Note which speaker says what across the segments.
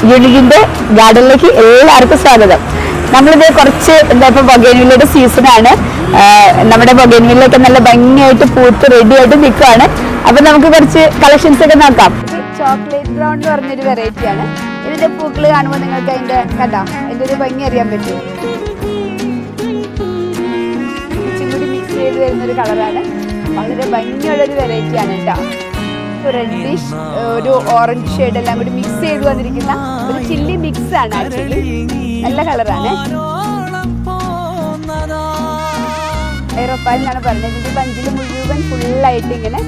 Speaker 1: യൂണിറ്റിന്റെ ഗാർഡനിലേക്ക് എല്ലാവർക്കും സ്വാഗതം. നമ്മളിത് കുറച്ച് ഇപ്പൊ ബൊഗൈൻവില്ലയുടെ സീസണാണ്. നമ്മുടെ ബൊഗൈൻവില്ലയൊക്കെ നല്ല ഭംഗിയായിട്ട് പൂത്ത് റെഡി ആയിട്ട് നിൽക്കുകയാണ്. അപ്പൊ നമുക്ക് കുറച്ച് കളക്ഷൻസ് ഒക്കെ നോക്കാം. ചോക്ലേറ്റ് ബ്രൗൺ എന്ന് പറഞ്ഞൊരു വെറൈറ്റി ആണ്. ഇതിന്റെ പൂക്കൾ കാണുമ്പോൾ നിങ്ങൾക്ക് അതിന്റെ കണ്ടാ അതിന്റെ ഒരു ഭംഗി അറിയാൻ പറ്റും. ഇച്ചിരി മിക്സ് ചെയ്ത് വരുന്നൊരു കളറാണ്. വളരെ ഭംഗിയുള്ളൊരു വെറൈറ്റി ആണ് കേട്ടോ. റെഡിഷ് ഒരു ഓറഞ്ച് ഷെയ്ഡ് എല്ലാം കൂടി മിക്സ് ചെയ്ത് വന്നിരിക്കുന്ന ഒരു ചില്ലി മിക്സ് ആണ്. ആക്ച്വലി നല്ല കളറാണ്. എയറോപ്പാൽ എന്നാണ് പറഞ്ഞത്. ഇതിന്റെ ബഞ്ചിൽ മുഴുവൻ ഫുള്ളായിട്ട് ഇങ്ങനെ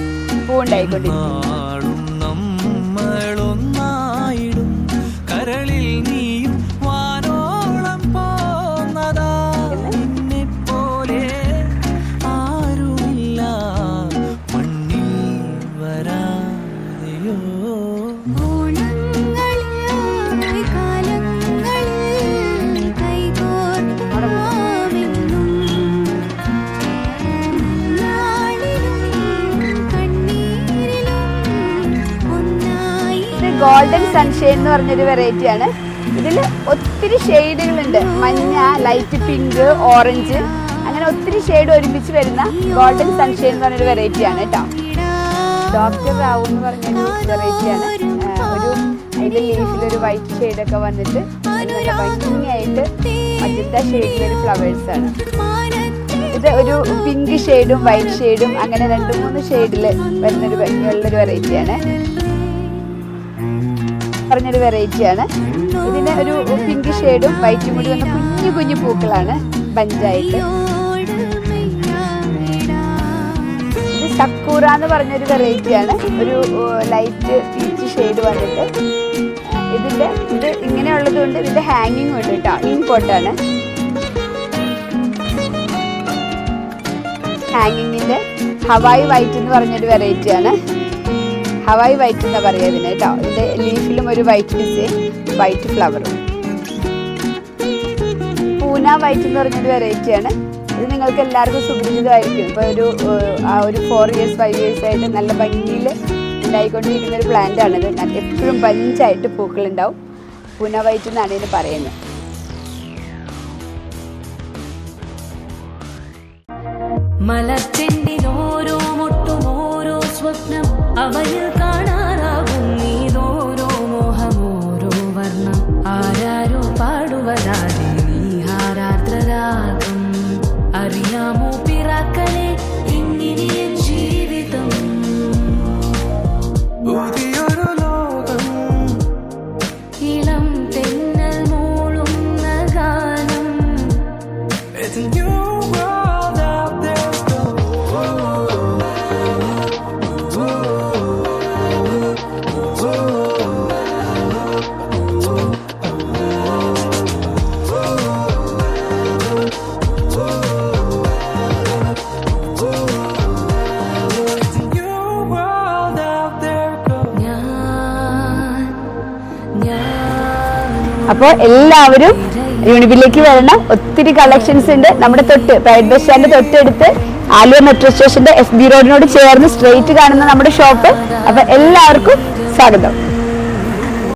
Speaker 1: പൂ ഉണ്ടായിക്കൊണ്ടിരിക്കും. ഗോൾഡൻ സൺഷൈൻ എന്ന് പറഞ്ഞൊരു വെറൈറ്റി ആണ്. ഇതിൽ ഒത്തിരി ഷെയ്ഡുകളുണ്ട്. മഞ്ഞ, ലൈറ്റ് പിങ്ക്, ഓറഞ്ച്, അങ്ങനെ ഒത്തിരി ഷെയ്ഡ് ഒരുമിച്ച് വരുന്ന ഗോൾഡൻ സൺഷൈൻ എന്ന് പറഞ്ഞൊരു വെറൈറ്റി ആണ് കേട്ടോ. ഡോക്ടർ റാവു എന്ന് പറഞ്ഞൊരു വെറൈറ്റി ആണ്. ഒരു അതിൻ്റെ ലീഫിലൊരു വൈറ്റ് ഷെയ്ഡൊക്കെ വന്നിട്ട് നല്ല ഭംഗിയായിട്ട് മജന്ത ഷെയ്ഡിലൊരു ഫ്ലവേഴ്സ് ആണ്. ഇത് ഒരു പിങ്ക് ഷെയ്ഡും വൈറ്റ് ഷെയ്ഡും അങ്ങനെ 2-3 ഷെയ്ഡിൽ വരുന്നൊരു ഭംഗിയുള്ളൊരു വെറൈറ്റിയാണ്. പറഞ്ഞൊരു വെറൈറ്റിയാണ്. ഇതിന് ഒരു പിങ്ക് ഷെയ്ഡും വൈറ്റും കൂടി വന്ന കുഞ്ഞു കുഞ്ഞു പൂക്കളാണ് ബഞ്ചായിട്ട്. ഇത് സക്കൂറ എന്ന് പറഞ്ഞൊരു വെറൈറ്റിയാണ്. ഒരു ലൈറ്റ് പീച്ച് ഷെയ്ഡ് വന്നിട്ട് ഇത് ഇങ്ങനെയുള്ളത് കൊണ്ട് ഇതിന്റെ ഹാങ്ങിങ് ഉണ്ട് കേട്ടോ. ഇൻപോർട്ടാണ്. ഹാങ്ങിങ്ങിന്റെ ഹവായി വൈറ്റ് എന്ന് പറഞ്ഞൊരു വെറൈറ്റിയാണ്. ഹവായി വൈറ്റ് എന്നാ പറയുക ഇതിന് കേട്ടോ. ഇതിന്റെ ലീഫിലും ഒരു വൈറ്റ് ഡിസൈൻ, വൈറ്റ് ഫ്ലവറും. പൂന വൈറ്റ് എന്ന് പറഞ്ഞൊരു വെറൈറ്റിയാണ്. ഇത് നിങ്ങൾക്ക് എല്ലാവർക്കും സുപരിചിതമായിരിക്കും. ഇപ്പോൾ ഒരു 4 years 5 years ആയിട്ട് നല്ല ഭംഗിയിൽ ഉണ്ടായിക്കൊണ്ടിരിക്കുന്ന ഒരു പ്ലാന്റ് ആണിത്. എപ്പോഴും ബഞ്ചായിട്ട് പൂക്കളുണ്ടാവും. പൂന വൈറ്റ് എന്നാണ് ഇതിന് പറയുന്നത്.
Speaker 2: മലച്ചെണ്ടിനോരോ മുട്ടും ഓരോ സ്വപ്നം അവയിൽ കാണാറാകും നീതോരോ മോഹമോരോ വർണ്ണം ആരാരോ പാടുവതാതെ നീഹാരാർദ്രരാഗം അറിയാമോ പിറാക്കളെ ഇങ്ങനെ ജീവിതം പുതിയൊരു ലോകം ഇളം തെന്നൽ മൂളുന്ന ഗാനം
Speaker 1: അപ്പോൾ എല്ലാവരും യൂണിബിലേക്ക് വരണം. ഒത്തിരി കളക്ഷൻസ് ഉണ്ട്. നമ്മുടെ പ്രൈവറ്റ് ബസ് സ്റ്റാൻഡ് തൊട്ടടുത്ത് ആലുവ മെട്രോ സ്റ്റേഷന്റെ FB റോഡിനോട് ചേർന്ന് സ്ട്രെയിറ്റ് കാണുന്ന നമ്മുടെ ഷോപ്പ്. അപ്പൊ എല്ലാവർക്കും സ്വാഗതം.